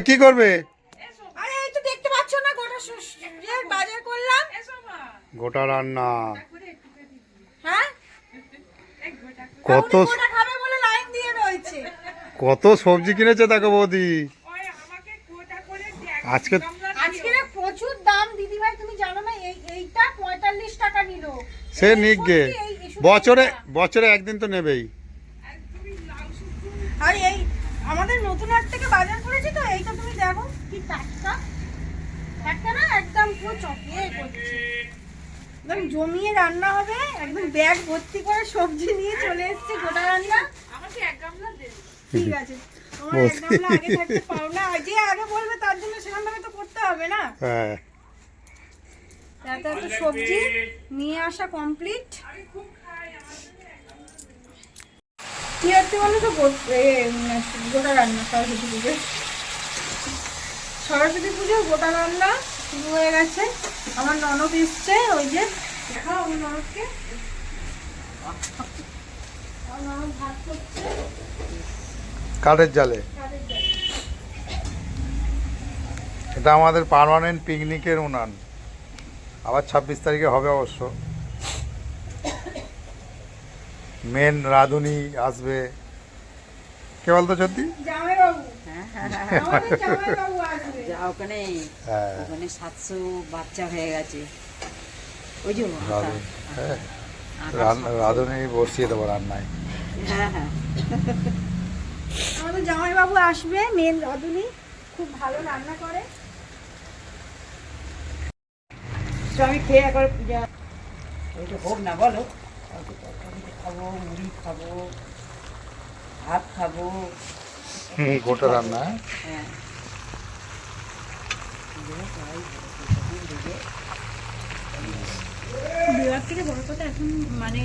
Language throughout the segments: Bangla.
কি করবে? আরে এই তো দেখতে পাচ্ছ না গোটা বাজার করলাম। গোটা রান্না। হ্যাঁ কত গোটা খাবে বলে লাইন দিয়ে রয়েছে। কত সবজি কিনেছে দেখো বৌদি আজকে। আজকে না প্রচুর দাম দিদি ভাই, তুমি জানো না? এইটা 45 টাকা নিল। সে নিক গে, বছরে বছরে একদিন তো নেবেই। আর এই আমাদের নতুন হাট থেকে বাজার করেছি তো, এইটা তুমি দেখো কি টাটকা টাটকা না, একদম পুরো চপিয়ে করছে, একদম জমিয়ে রান্না হবে। একদম ব্যাগ ভর্তি করে সবজি নিয়ে চলে এসেছে গোটা রান্না। আমাকে এক গামলা দে। ঠিক আছে, তোমার এক গামলা আগে থাকতে পারো না, যে আগে বলবে তার জন্য সেরকম ভাবে তো করতে হবে না। হ্যাঁ, এত এত সবজি নিয়ে আসা কমপ্লিট। কি হচ্ছে বলো তো, গোটা রান্না সরস্বতী পুজো, সরস্বতী পুজো গোটা রান্না শুরু হয়ে গেছে। আমার ননদ এসছে, ওই যে দেখাও আমার ননদকে, আমার ননদ ভাত করছে কাঠের জালে। কাঠের জালে। এটা আমাদের পার্মানেন্ট পিকনিকের উনান। আবার 26 তারিখে হবে অবশ্য। মেন রাঁধুনি আসবে। কে বলতো সত্যি? জামাইবাবু, আমাদের জামাইবাবু আসবে। ওখানে হ্যাঁ, ওখানে 700 বাচ্চা হয়ে গেছে। ওই যে রাঁধুনি। হ্যাঁ, রাঁধুনি বসিয়ে দেবো রান্নায়। হ্যাঁ হ্যাঁ, আমাদের জামাইবাবু আসবে, মেন রাঁধুনি, খুব ভালো রান্না করে। তো আমি খেয়ে একবার পূজা ওই তো হোক না বলো, খাবো, মুড়ি খাবো, ভাত খাবো। গোটা রান্না। হ্যাঁ, দেওয়ার থেকে বড় কথা এখন মানে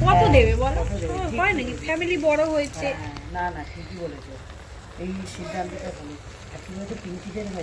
কত দেবে বলো? হয় নাকি, ফ্যামিলি বড় হয়েছে। না না ঠিকই বলেছো, এই সিদ্ধান্তটা ভালো। একটু হয়তো 3 হয়েছে।